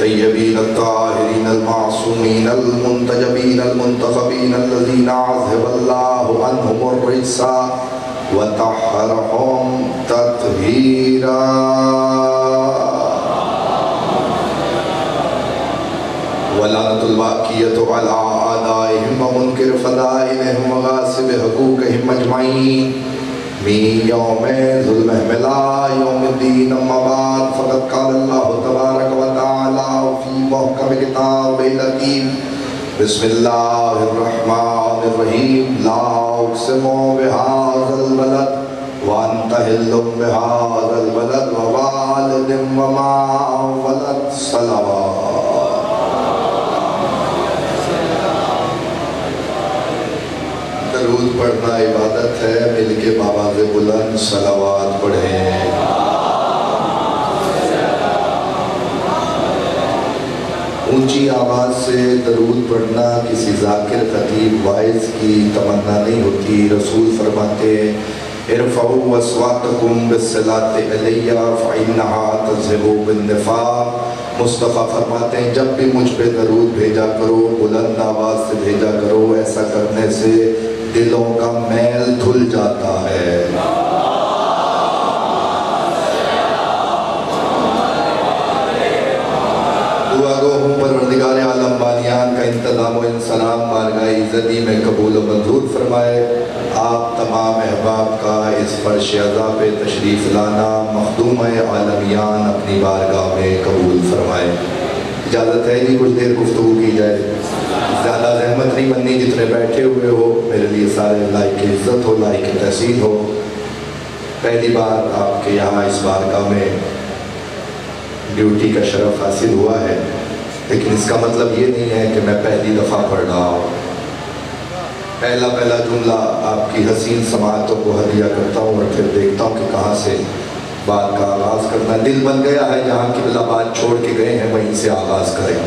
الطيبين الطاهرين المعصومين المنتجبين المنتخبين الذين عذب الله عنهم الرجس وطهرهم تطهيرا ولعنة الباقية على أعدائهم ومنكر فضائلهم وغاصب حقوقهم أجمعين من يوم ظلمهم إلى يوم الدين أما بعد فقد قال الله تبارك وتعالى في محكم كتابه الحكيم بسم الله الرحمن الرحيم لا أقسم بهذا البلد وأنت حل بهذا البلد ووالد وما ولد صلوات درود پڑھنا عبادت ہے، مل کے بآواز بلند صلوات پڑھیں۔ اونچی آواز سے درود پڑھنا کسی ذاکر خطیب واعظ کی تمنا نہیں ہوتی۔ رسول فرماتے ہیں ارفعوا اصواتکم بالصلاۃ علی فانھا تذھب بالنفاق۔ مصطفیٰ فرماتے ہیں جب بھی مجھ پہ درود بھیجا کرو، بلند آواز سے بھیجا کرو، ایسا کرنے سے دلوں کا میل دھل جاتا ہے۔ دعا گو ہوں پروردگار عالم بانیان کا انتظام و انسلام بارگاہ عزتی میں قبول و منظور فرمائے۔ آپ تمام احباب کا اس فرش عزا پہ تشریف لانا مخدوم عالمیان اپنی بارگاہ میں قبول فرمائے۔ اجازت ہے جی کچھ دیر گفتگو کی جائے، زیادہ زحمت نہیں بننی، جتنے بیٹھے ہوئے ہو میرے لیے سارے لائق عزت ہو، لائق تحسین ہو۔ پہلی بار آپ کے یہاں اس بارگاہ میں ڈیوٹی کا شرف حاصل ہوا ہے، لیکن اس کا مطلب یہ نہیں ہے کہ میں پہلی دفعہ پڑھ رہا ہوں۔ پہلا جملہ آپ کی حسین سماعتوں کو ہدیہ کرتا ہوں اور پھر دیکھتا ہوں کہ کہاں سے بات کا آغاز کرنا ہے۔ دل بن گیا ہے جہاں قبلہ بات چھوڑ کے گئے ہیں وہیں سے آغاز کریں۔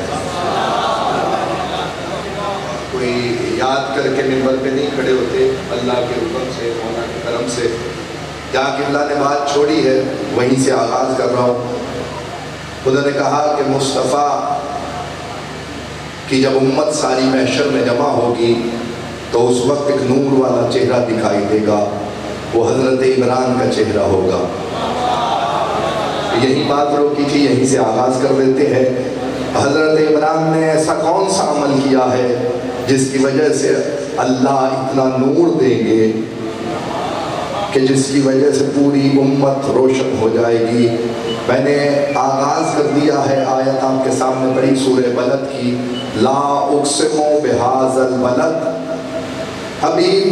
کوئی یاد کر کے منبر پہ نہیں کھڑے ہوتے، اللہ کے حکم سے، مولا کے کرم سے جہاں قبلہ نے بات چھوڑی ہے وہیں سے آغاز کر رہا ہوں۔ خدا نے کہا کہ مصطفیٰ کہ جب امت ساری محشر میں جمع ہوگی تو اس وقت ایک نور والا چہرہ دکھائی دے گا، وہ حضرت عمران کا چہرہ ہوگا۔ یہی بات روکی تھی، یہیں سے آغاز کر دیتے ہیں۔ حضرت عمران نے ایسا کون سا عمل کیا ہے جس کی وجہ سے اللہ اتنا نور دیں گے کہ جس کی وجہ سے پوری امت روشن ہو جائے گی۔ میں نے آغاز کر دیا ہے آیت آپ کے سامنے پڑھی سورہ بلد کی، لا اقسم بہذا البلد، حبیب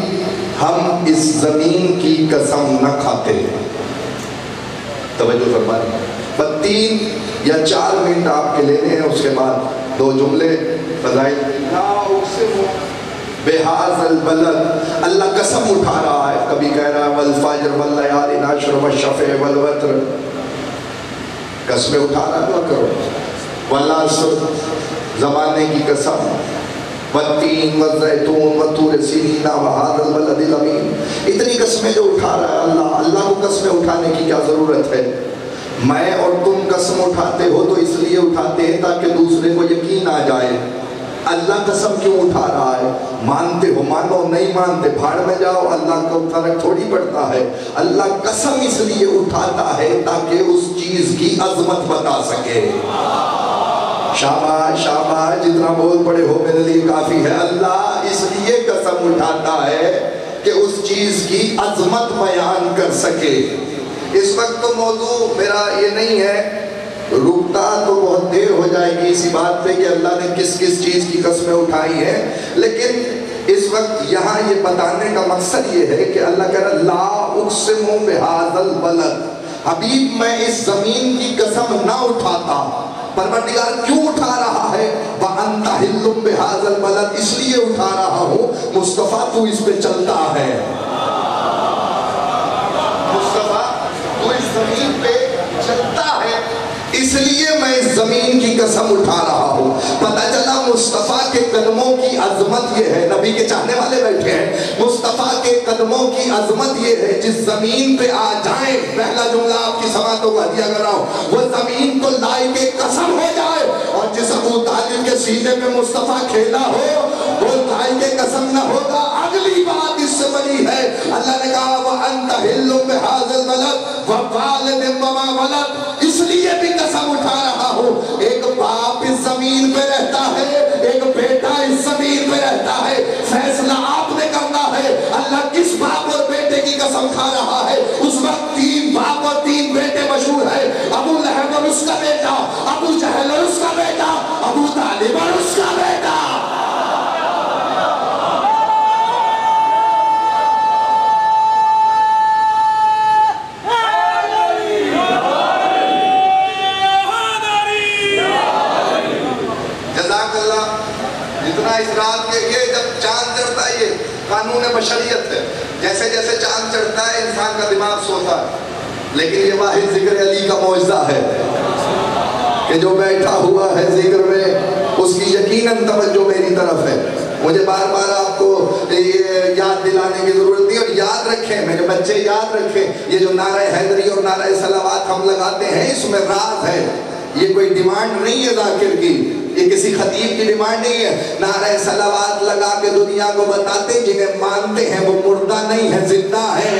ہم اس زمین کی قسم نہ کھاتے۔ توجہ فرمائیں، 3 یا 4 منٹ آپ کے لینے ہیں، اس کے بعد 2 جملے فضائل۔ لا اقسم بہذا البلد، اللہ قسم اٹھا رہا ہے، کبھی کہہ رہا ہے والفجر واللیال عشر والشفع والوتر، قسمیں اٹھا رہا ہے، کرو والعصر، زمانے کی قسم، والتین والزیتون والطور سینین وہذا البلد الامین، اتنی قسمیں جو اٹھا رہا ہے اللہ۔ اللہ کو قسمیں اٹھانے کی کیا ضرورت ہے؟ میں اور تم قسم اٹھاتے ہو تو اس لیے اٹھاتے ہیں تاکہ دوسرے کو یقین آ جائے۔ اللہ قسم کیوں اٹھا رہا ہے؟ مانتے ہو مانو، نہیں مانتے بھاڑ میں جاؤ، اللہ کا فرق تھوڑی پڑتا ہے۔ اللہ قسم اس لیے اٹھاتا ہے تاکہ اس چیز کی عظمت بتا سکے۔ شاباش شاباش، جتنا بول پڑے ہو میرے لیے کافی ہے۔ اللہ اس لیے قسم اٹھاتا ہے کہ اس چیز کی عظمت بیان کر سکے۔ اس وقت تو موضوع میرا یہ نہیں ہے، رکتا تو بہت دیر ہو جائے گی اسی بات پہ کہ اللہ نے کس کس چیز کی قسمیں اٹھائی ہیں، لیکن اس وقت یہاں یہ بتانے کا مقصد یہ ہے کہ اللہ کہہ رہا لا اقسم بہذا البلد، حبیب میں اس زمین کی قسم نہ اٹھاتا۔ پروردگار کیوں اٹھا رہا ہے؟ وَأَنْتَ حِلٌّ بِهَذَا الْبَلَدِ، اس لیے اٹھا رہا ہوں مصطفیٰ تو اس پہ چلتا ہے، مصطفیٰ تو اس زمین پہ چلتا ہے، اس لیے میں اس زمین کی قسم اٹھا رہا ہوں۔ پتہ چلا مصطفیٰ کے قدموں کی عظمت یہ ہے، نبی کے چاہنے والے بیٹھے ہیں، مصطفیٰ کے قدموں کی عظمت یہ ہے جس زمین پہ آ جائیں، پہلا جملہ آپ کی سماعتوں کا دیا کر رہا ہوں، وہ زمین کو لائے کے قسم ہو جائے، اور جس ابو طالب کے سینے میں مصطفیٰ کھیلا ہو وہ لائے کے قسم نہ ہوگا۔ اگلی بات اس سے بڑی ہے، اللہ نے کہا وَأَنْتَ حِلٌّ بِهَذَا الْبَلَدِ وَوَالِدٍ وَمَا وَلَدَ، اس لیے بھی قسم اٹھا رہا ہوں۔ ایک باپ اس زمین پہ رہتا ہے، ایک بیٹا اس زمین پہ رہتا ہے، فیصلہ آپ نے کرنا ہے۔ اللہ کس باپ اور بیٹے کی قسم کھا رہا ہے؟ اس وقت 3 باپ اور 3 بیٹے مشہور ہیں، ابو لہب اور اس کا بیٹا، ابو جہل اور اس کا بیٹا، ابو طالب اور اس کا بیٹا۔ اس رات کے یہ جب چاند چڑھتا ہے، یہ قانون بشریت ہے، جیسے جیسے چاند چڑھتا ہے انسان کا دماغ سوتا ہے، لیکن یہ واحد ذکر علی کا معجزہ ہے کہ جو بیٹھا ہوا ہے ذکر میں اس کی یقیناً توجہ میری طرف ہے۔ مجھے بار بار آپ کو یہ یاد دلانے کی ضرورت نہیں، اور یاد رکھیں میرے بچے، یاد رکھیں یہ جو نعرہ حیدری اور نعرہ صلوات ہم لگاتے ہیں اس میں راز ہے، یہ کوئی ڈیمانڈ نہیں ہے ذاکر کی، یہ کسی خطیب کی ڈیمانڈ نہیں ہے۔ نعرہ صلوات لگا کے دنیا کو بتاتے جنہیں مانتے ہیں وہ مردہ نہیں ہے، زندہ ہے۔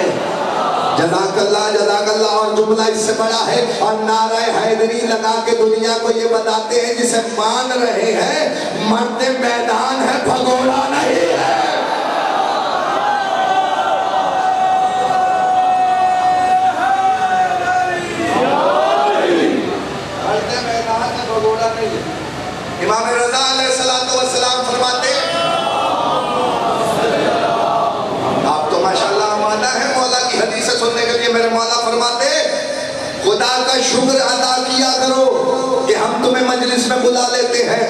جزاک اللہ، اور جملہ اس سے بڑا ہے، اور نعرہ حیدری لگا کے دنیا کو یہ بتاتے ہیں جسے مان رہے ہیں مرد میدان ہے، بھگوڑا نہیں ہے۔ امام رضا علیہ السلام فرماتے ہیں، آپ تو ماشاءاللہ مولا ہے، مولا کی حدیثیں سننے کے لیے میرے مولا فرماتے ہیں خدا کا شکر ادا کیا کرو کہ ہم تمہیں مجلس میں بلا لیتے ہیں۔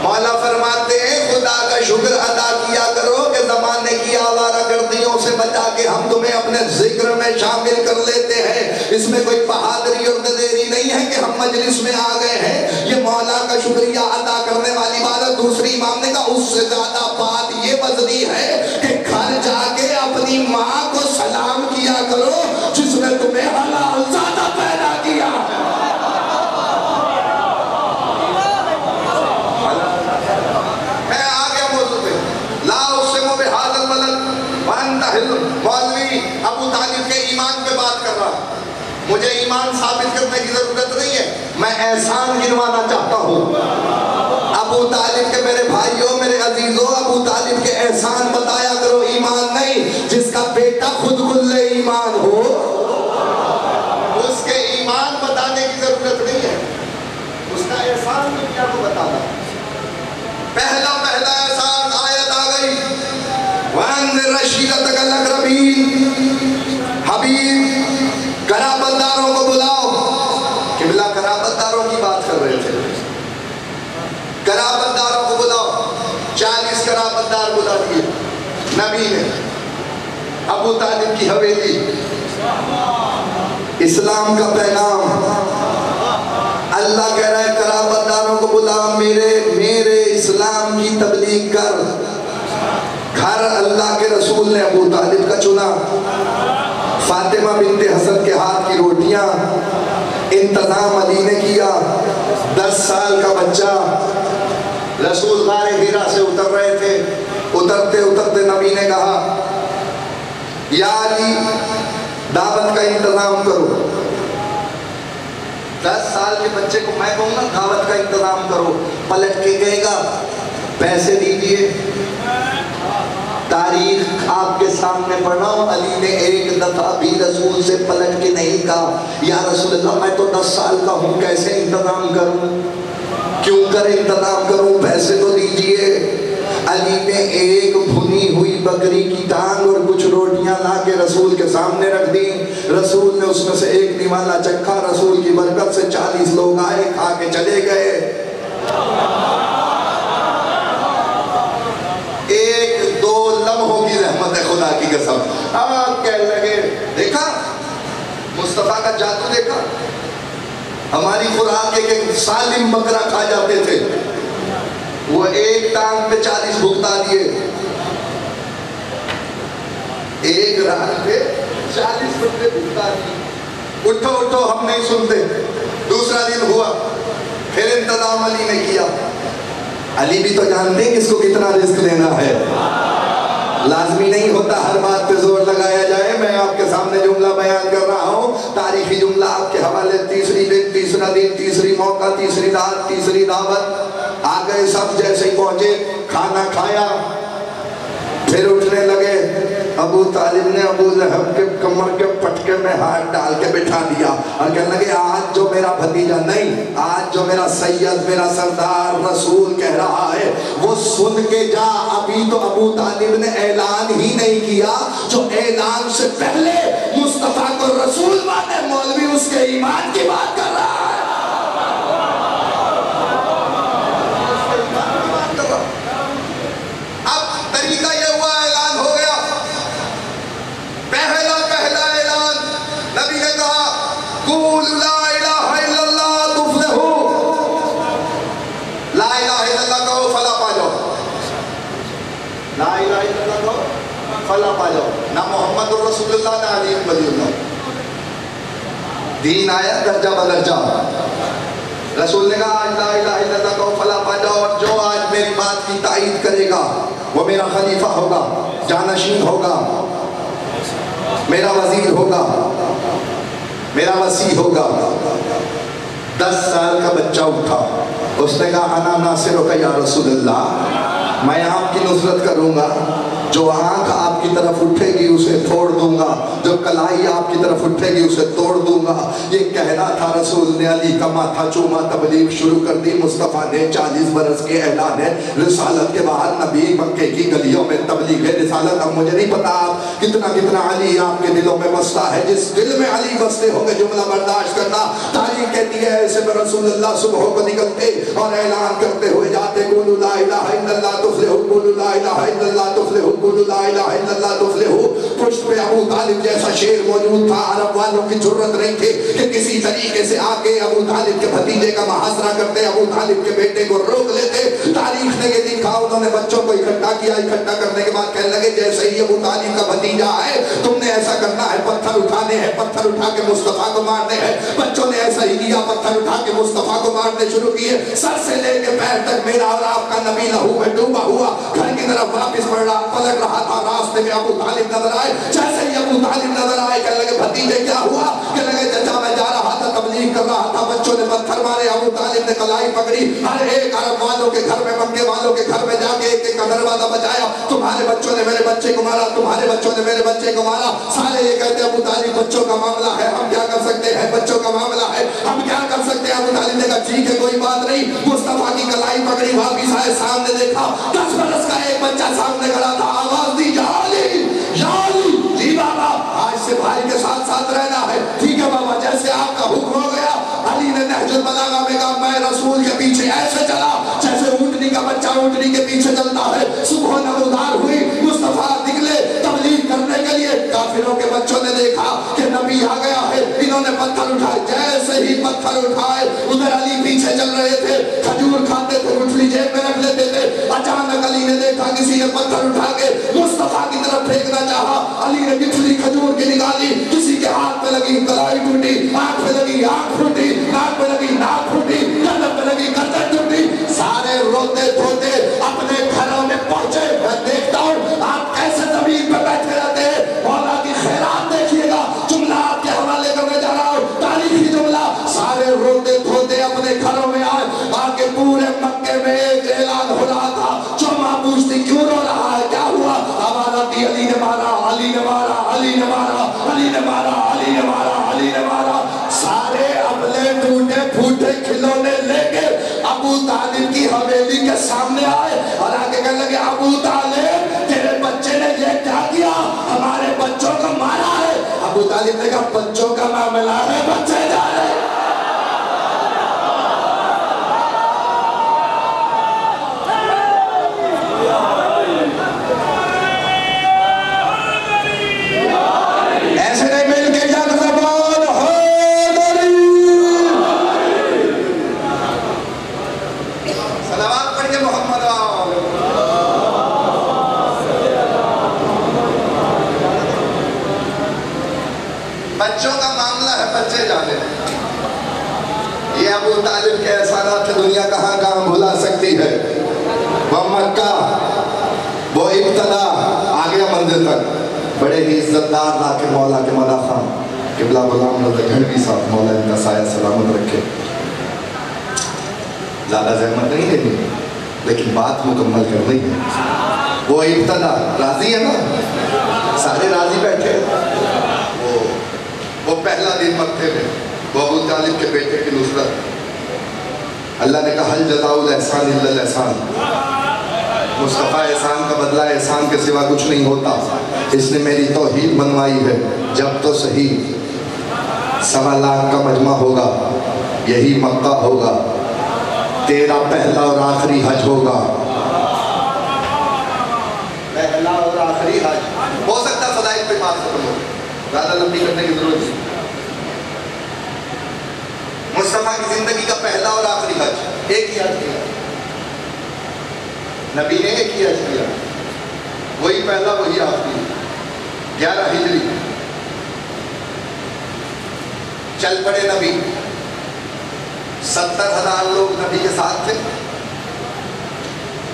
مولا فرماتے ہیں خدا کا شکر ادا کیا کرو کہ زمانے کی آوارہ گردیوں سے بچا کے ہم تمہیں اپنے ذکر میں شامل میں کوئی بہادری اور دلیری نہیں ہے کہ ہم مجلس میں آ گئے ہیں، یہ مولا کا شکریہ ادا کرنے والی بات ہے۔ دوسری امام نے کہا اس سے زیادہ بات یہ بزدی ہے کہ گھر جا کے اپنی ماں کو سلام کیا کرو جس نے تمہیں حلال زادہ پیدا کیا۔ میں آ گیا موضوع پہ، لا اقسم بہذا البلد وانت حل۔ مولوی ابو طالب کے ایمان پہ بات کر رہا، مجھے ایمان ثابت کرنے کی ضرورت نہیں ہے، میں احسان گنوانا چاہتا ہوں۔ ابو طالب کے میرے بھائیوں، میرے عزیزوں، ابو طالب کے احسان بتایا کرو، ایمان نہیں۔ جس کا بیٹا خود کلے ایمان ہو اس کے ایمان بتانے کی ضرورت نہیں ہے، اس کا احسان دنیا کو بتانا۔ پہلا احسان آیت آ گئی، وَأَنذِرْ عَشِيرَتَكَ الْأَقْرَبِينَ۔ حبیب قرابت داروں کو بلاؤ۔ قبلہ قرابت داروں کی بات کر رہے تھے، قرابت داروں کو بلاؤ۔ 40 قرابت دار بلا دیے نبی نے، ابو طالب کی حویلی، اسلام کا پیغام۔ اللہ کہہ رہا ہے قرابت داروں کو بلا، میرے اسلام کی تبلیغ کر۔ گھر اللہ کے رسول نے ابو طالب کا چنا، فاطمہ بنت حسن کے ہاتھ کی روٹیاں انتظام علی نے کیا۔ 10 سال کا بچہ، رسول غار حرا سے اتر رہے تھے، اترتے نبی نے کہا یا علی دعوت کا انتظام کرو۔ 10 سال کے بچے کو میں کہوں نا دعوت کا انتظام کرو، پلٹ کے کہے گا پیسے دیجئے۔ تاریخ آپ کے سامنے پڑھا ہوں، علی نے ایک دفعہ بھی رسول سے پلٹ کے نہیں کہا یا رسول اللہ میں تو 10 سال کا ہوں، کیسے انتظام کروں؟ کیوں کر انتظام کروں؟ پیسے تو دیجئے۔ علی نے ایک بھنی ہوئی بکری کی ٹانگ اور کچھ روٹیاں لا کے رسول کے سامنے رکھ دی۔ رسول نے اس میں سے ایک نوالا چکھا، رسول کی برکت سے 40 لوگ آئے، کھا کے چلے گئے۔ ایک دو لمحوں کی رحمت ہے خدا کی قسم۔ آپ کہنے لگے دیکھا مصطفیٰ کا جادو، دیکھا ہماری خوراک ایک سالم بکرا کھا جاتے تھے، وہ ایک ٹانگ پہ 40 بھگتا دیے، ایک رات پہ 40 بندے بھگتا دیے۔ اٹھو ہم نہیں سنتے۔ دوسرا دن ہوا، پھر انتظام علی نے کیا۔ علی بھی تو جانتے ہیں کس کو کتنا رزق دینا ہے، لازمی نہیں ہوتا ہر بات پہ زور لگایا جائے۔ میں آپ کے سامنے جملہ بیان کر رہا ہوں، تاریخی جملہ آپ کے حوالے۔ تیسری دن، تیسرا دن، تیسری موقع، تیسری رات، تیسری دعوت۔ آ گئے سب، جیسے ہی پہنچے کھانا کھایا، پھر اٹھنے لگے۔ ابو طالب نے ابو لہب کے کمر کے پٹکے میں ہاتھ ڈال کے بٹھا دیا اور کہنے لگے آج جو میرا بھتیجا نہیں، آج جو میرا سید، میرا سردار رسول کہہ رہا ہے وہ سن کے جا۔ ابھی تو ابو طالب نے اعلان ہی نہیں کیا، جو اعلان سے پہلے مصطفیٰ کو رسول مانے، مولوی اس کے ایمان کی بات کر رہا ہے۔ فلا پا جاؤ، نہ محمد رسول اللہ نہ علی ولی اللہ۔ دین آیا درجہ بدرجہ۔ رسول نے کہا لا الہ الا اللہ کہو فلا پا جاؤ، اور جو آج میری بات کی تائید کرے گا وہ میرا خلیفہ ہوگا، جانشین ہوگا، میرا وزیر ہوگا، میرا وسیع ہوگا۔ 10 سال کا بچہ اٹھا، اس نے کہا انا ناصرک یا رسول اللہ، میں آپ کی نصرت کروں گا، جو آنکھ آپ کی طرف اٹھے گی اسے پھوڑ دوں گا، جو کلائی آپ کی طرف اٹھے گی اسے توڑ دوں گا۔ یہ کہنا تھا، رسول نے علی کا ماتھا چوما، تبلیغ شروع کر دی۔ مصطفیٰ نے 40 برس کے اعلان رسالت کے بعد نبی مکے کی گلیوں میں تبلیغ رسالت۔ اب مجھے نہیں پتا آپ کتنا علی آپ کے دلوں میں بستا ہے، جس دل میں علی بستے ہوں گے جملہ برداشت کرنا، تاریخ کے کہتی ہے ایسے میں رسول اللہ صبح کو نکلتے اور اعلان کرتے ہوئے جاتے قولوا لا الہ الا اللہ تفلحوا قولوا لا الہ الا اللہ تفلحوا قولوا لا الہ الا اللہ تفلحوا. پشت پہ ابو طالب جیسا شیر موجود تھا. عرب والوں کی جرت نہیں تھی کہ کسی طریقے سے آ کے ابو طالب کے بھتیجے کا محاصرہ کرتے, ابو طالب کے بیٹے کو روک لیتے. تاریخ نے یہ لکھا, انہوں نے بچوں کو اکٹھا کیا, اکٹھا کرنے کے بعد کہنے لگے جیسے ہی ابو طالب کا بھتیجا ہے تم نے ایسا کرنا ہے, پتھر اٹھانے ہیں, پتھر اٹھا کے مصطفیٰ کو مارنے ہیں. بچوں نے ایسا ہی کیا, پتھر اٹھا کے مصطفیٰ کو مارنے شروع کیے. سر سے لے کے پیر تک میرا اور آپ کا نبی لہو میں ڈوبا ہوا گھر کی طرف واپس پلٹ رہا تھا. راستے میں ابو طالب نظر آئے. جیسے ہی ابو طالب نظر آئے کہنے لگے بھتیجے کیا ہوا؟ کہنے لگے چچا میں جا رہا تھا, تبلیغ کر رہا تھا, بچوں نے پتھر مارے. ابو طالب نے کلائی پکڑی, ہر ایک عرب والوں کے گھر میں, مکے والوں کے گھر میں جا کے ایک ایک کا دروازہ بجایا. تمہارے بچوں نے میرے بچے کو مارا, تمہارے بچوں نے میرے بچے کو مارا. سارے یہ کہتے ابو طالب بچوں کا معاملہ ہے, ہم کیا کر سکتے ہیں, بچوں کا معاملہ ہے, ہم کیا کر سکتے ہیں. ابو طالب نے کہا ٹھیک ہے کوئی بات نہیں. مصطفیٰ کی کلائی پکڑی, واپس آئے, سامنے دیکھا 10 برس کا ایک بچہ سامنے کھڑا تھا. آواز دی یا علی, یا علی. جی بابا آج سے بھائی کے ساتھ ساتھ رہنا ہے. ٹھیک ہے بابا, جیسے آپ کا حکم ہو گیا. علی نے نہج البلاغہ میں کہا میں رسول کے پیچھے ایسے چلا جیسے اونٹنی کا بچہ اونٹنی کے پیچھے چلتا ہے. صبح نمودار ہوئی, مصطفیٰ نکلے تبلیغ کرنے کے لیے. کافروں کے بچوں نے دیکھا کہ نبی آ گیا ہے, انہوں نے پتھر اٹھائے. جیسے ہی پتھر اٹھائے ادھر علی پیچھے چل رہے تھے, کھجور کھاتے تھے, گٹھلی جیب میں رکھ لیتے تھے. اچانک علی نے دیکھا کسی نے پتھر اٹھا کے مصطفیٰ کی طرف پھینکنا چاہا. علی نے گٹھلی کھجور کی نکالی, کسی کے ہاتھ پہ لگی کلائی ٹوٹی, آنکھ پہ لگی آنکھ پھوٹی, ناک پہ لگی ناک پھوٹی, گردن پہ لگی گردن ٹوٹی. سارے روتے دھوتے اپنے گھروں میں پہنچے. میں دیکھتا ہوں آپ کیسے زمین پہ بیٹھے رہتے ہیں. مولا کی خیرات دیکھیے گا, جملہ آپ کے حوالے کرنے جا رہا ہوں, تاریخی جملہ. سارے روتے دھوتے اپنے گھروں میں آئے. آگے پورے مکے میں ایک اعلان ہو رہا تھا. جو ماں پوچھتی کیوں رو رہا ہے, کیا ہوا؟ آواز آتی علی نے مارا, علی نے مارا, علی نے مارا, علی نے مارا, علی نے مارا, علی نے مارا. سارے اپنے ٹوٹے پھوٹے کھلونے لے کے ابو طالب کی حویلی کے سامنے آئے اور آگے کہنے لگے ابو طالب تیرے بچے نے یہ کیا کیا, ہمارے بچوں کو مارا ہے. ابو طالب نے کہا بچوں کا معاملہ ہے, بچے جا رہے. بچوں کا معاملہ ہے, بچے جانے. یہ ابو طالب کے احسانات دنیا کہاں کہاں بھلا سکتی ہے. وہ مکہ, وہ ابتدا آ گیا منزل تک. بڑے ہی عزتدار لا کے مولا کے مولا خان قبلہ غلام رضا گھنٹی صاحب, مولا ان کا سایہ سلامت رکھے. زیادہ زحمت نہیں لینی لیکن بات مکمل کرنی ہے. وہ ابتدا راضی ہے نا, سارے راضی بیٹھے. وہ پہلا دن مکے میں, وہ ابو طالب کے بیٹے کی نصرت. اللہ نے کہا حل جزاء الاحسان الا الاحسان. مصطفیٰ احسان کا بدلہ احسان کے سوا کچھ نہیں ہوتا. اس نے میری توحید بنوائی ہے. جب تو صحیح 1.25 لاکھ کا مجمع ہوگا, یہی مکہ ہوگا, تیرا پہلا اور آخری حج ہوگا. پہلا اور آخری حج ہو سکتا ہے. فضائل پہ بات ختم ہو, زیادہ لمبی کرنے کی ضرورت نہیں. مصطفیٰ کی زندگی کا پہلا اور آخری حج ایک ہی حج کیا نبی نے, ایک ہی حج کیا. وہی پہلا وہی آخری. 11 ہجری چل پڑے نبی. 70,000 لوگ نبی کے ساتھ تھے.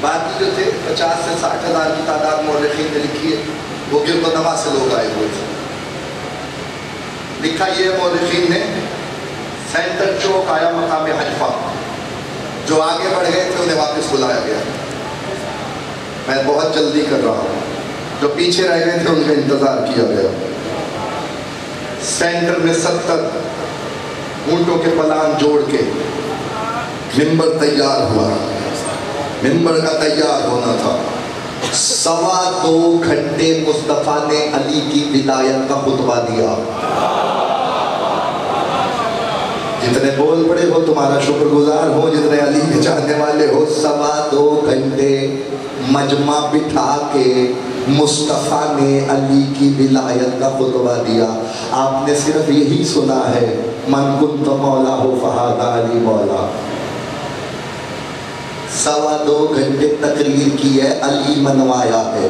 باقی جو تھے 50 سے 60,000 کی تعداد مورخین نے لکھی ہے, وہ گرد و نواح سے لوگ آئے ہوئے تھے. لکھا یہ مورخین نے, سینٹر چوک آیا مقام حجفہ. جو آگے بڑھ گئے تھے انہیں واپس بلایا گیا. میں بہت جلدی کر رہا ہوں. جو پیچھے رہ گئے تھے ان کا انتظار کیا گیا. سینٹر میں 70 اونٹوں کے پلان جوڑ کے منبر تیار ہوا. منبر کا تیار ہونا تھا. 2.25 گھنٹے مصطفیٰ نے علی کی ولایت کا خطبہ دیا. جتنے بول پڑے ہو تمہارا شکر گزار ہو، جتنے علی کے چاہنے والے ہو۔ 2.25 گھنٹے مجمع بٹھا کے مصطفیٰ نے علی کی ولایت کا خطبہ دیا۔ آپ نے صرف یہی سنا ہے، من کنت مولا ہو فہذا علی مولا۔ 2.25 گھنٹے تقریر کی ہے، علی منوایا ہے۔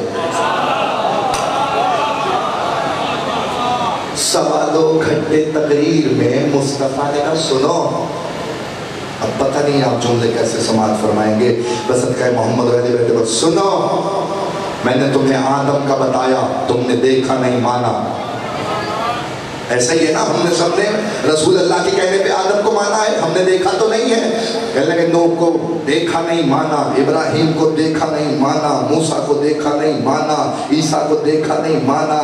2.25 گھنٹے تقریر میں مصطفیٰ نے کہا سنو، اب پتہ نہیں آپ جملے کیسے سماعت فرمائیں گے، بس صدقہ محمد رہتے بیٹھے بس سنو، میں نے تمہیں آدم کا بتایا، تم نے دیکھا نہیں مانا۔ ایسا ہی ہے نا، ہم نے سب نے رسول اللہ کے کہنے پہ آدم کو مانا ہے، ہم نے دیکھا تو نہیں ہے۔ کہنے لگے نوح کو دیکھا نہیں مانا، ابراہیم کو دیکھا نہیں مانا، موسیٰ کو دیکھا نہیں مانا، عیسیٰ کو دیکھا نہیں مانا۔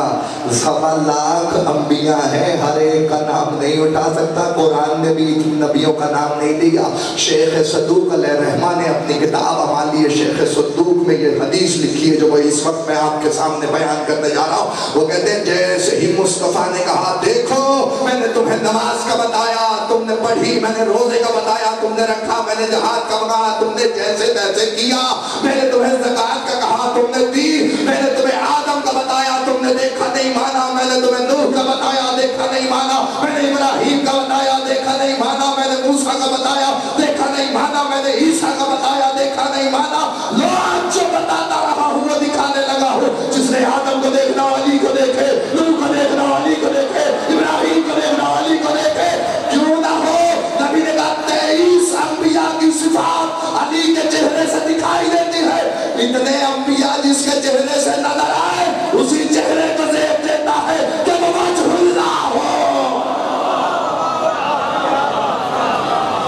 1.25 لاکھ انبیاء ہیں، ہر ایک کا نام نہیں اٹھا سکتا، قرآن نے بھی نبیوں کا نام نہیں لیا۔ شیخ صدوق علیہ الرحمہ نے اپنی کتاب ہماری شیخ صدوق میں یہ حدیث لکھی ہے جو وہ اس وقت میں آپ کے سامنے بیان کرنے جا رہا ہوں۔ وہ کہتے ہیں جیسے ہی مصطفیٰ نے کہا دیکھو میں نے تمہیں نماز کا بتایا، تم نے پڑھی، میں نے روزے کا بتایا، تم نے رکھا، میں نے جہاد کا بتایا، تم نے جیسے تیسے کیا، میں نے تمہیں زکوٰۃ کا کہا، تم نے دی، میں نے تمہیں آدم کا بتایا، تم نے دیکھا نہیں مانا، میں نے تمہیں نوح کا بتایا، دیکھا نہیں مانا، میں نے ابراہیم کا بتایا، دیکھا نہیں مانا، میں نے موسیٰ کا بتایا، دیکھا نہیں مانا، میں نے عیسیٰ کا بتایا، دیکھا نہیں مانا۔ لو آج جو بتاتا رہا ہوں وہ دکھانے لگا ہوں۔ جس نے آدم کو دیکھنا علی کو دیکھے، نوح کو دیکھنا علی کو دیکھے، ابراہیم کو دیکھنا علی کو دیکھے، کیوں نہ ہو؟ نبی نے کہا 23 انبیاء کی صفات علی کے چہرے سے دکھائی دیتی ہے۔ اتنے انبیاء جس کے چہرے سے نظر آئے اسی چہرے کو زیب دیتا ہے کہ وہ وجہ اللہ ہو،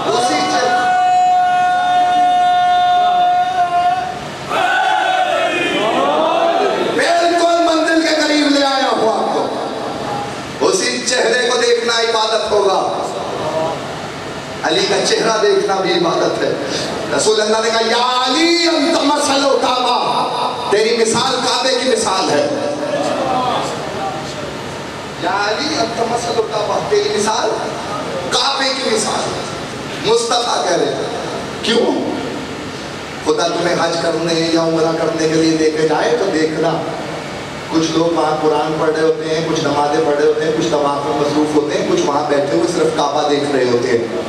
اسی چہرے بالکل منزل کے قریب لے آیا ہوں آپ کو، اسی چہرے کو دیکھنا عبادت ہوگا۔ علی کا چہرہ دیکھنا بھی عبادت ہے۔ رسول اللہ نے کہا یا علی انت مثل کعبہ، تیری مثال کعبے کی مثال ہے۔ یا علی انت مثل کعبہ، تیری مثال کعبے کی مثال ہے۔ مصطفیٰ کہہ رہے کیوں؟ خدا تمہیں حج کرنے یا عمرہ کرنے کے لیے لے کے جائے تو دیکھنا، کچھ لوگ وہاں قرآن پڑھ رہے ہوتے ہیں، کچھ نمازیں پڑھ رہے ہوتے ہیں، کچھ طواف میں مصروف ہوتے ہیں، کچھ وہاں بیٹھے ہوئے صرف کعبہ دیکھ رہے ہوتے ہیں۔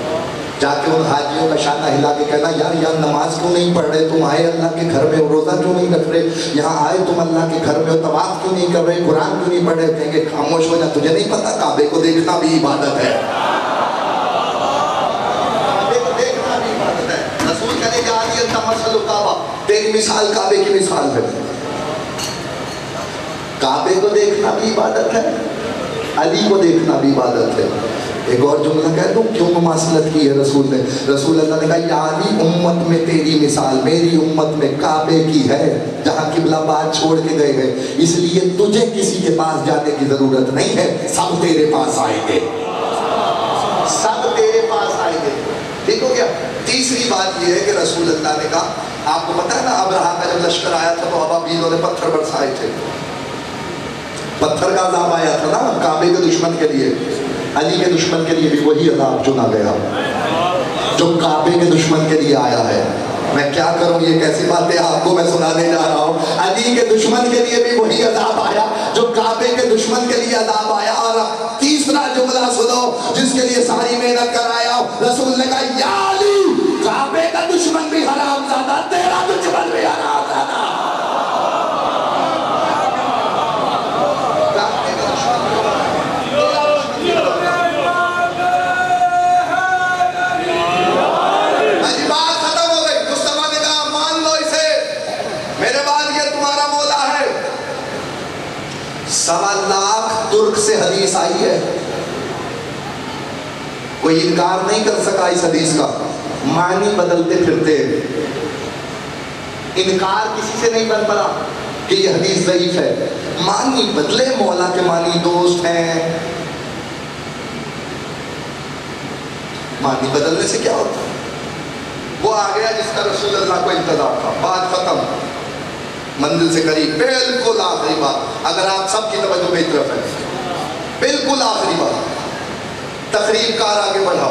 جا کے ان حاجیوں کا شانہ ہلا کے کہنا یار یہاں نماز کیوں نہیں پڑھ رہے، تم آئے اللہ کے گھر میں روزہ کیوں نہیں رکھ رہے، یہاں آئے تم اللہ کے گھر میں طواف کیوں نہیں کر رہے، قرآن کیوں نہیں پڑھ رہے؟ کہیں گے خاموش ہو جا، تجھے نہیں پتا کعبے کو دیکھنا بھی عبادت ہے، کعبے کو دیکھنا بھی عبادت ہے۔ رسول کہنے کہ علی انت مثل کعبہ، تیری مثال کعبے کی مثال ہے۔ کعبے کو دیکھنا بھی عبادت ہے، علی کو دیکھنا بھی عبادت ہے۔ ایک اور جملہ کہہ دوں کیوں مماثلت کی ہے رسول نے؟ رسول اللہ نے کہا یا علی امت میں تیری مثال میری امت میں کعبے کی ہے، جہاں قبلہ باد چھوڑ کے گئے ہیں، اس لیے تجھے کسی کے پاس جانے کی ضرورت نہیں ہے، سب تیرے پاس آئیں گے، سب تیرے پاس آئیں گے۔ ٹھیک ہو گیا؟ تیسری بات یہ ہے کہ رسول اللہ نے کہا، آپ کو پتا ہے نا ابرہا کا جب لشکر آیا تھا تو ابابیلوں نے پتھر برسائے تھے، پتھر کا عذاب آیا تھا نا کعبے کے دشمن کے لیے، علی کے دشمن کے لیے بھی وہی عذاب چنا گیا جو کعبے کے دشمن کے لیے آیا ہے۔ میں کیا کروں، یہ کیسی باتیں آپ کو میں سنانے جا رہا ہوں۔ علی کے دشمن کے لیے بھی وہی عذاب آیا جو کعبے کے دشمن کے لیے عذاب آیا۔ اور تیسرا جملہ سنو جس کے لیے ساری محنت کر آیا ہوں، رسول نے کہا یا علی کعبے کا دشمن بھی حرام زادہ، تیرا دشمن بھی حرام زادہ۔ سوا لاکھ ترک سے حدیث آئی ہے، کوئی انکار نہیں کر سکا اس حدیث کا، معنی بدلتے پھرتے، انکار کسی سے نہیں بن پڑا کہ یہ حدیث ضعیف ہے، معنی بدلے، مولا کے معنی دوست ہیں، معنی بدلنے سے کیا ہوتا ہے؟ وہ آ گیا جس کا رسول اللہ کو انتظار تھا، بات ختم، منزل سے قریب، بالکل آخری بات، اگر آپ سب کی توجہ میری طرف ہے، بالکل آخری بات، تقریب کار آگے بڑھا،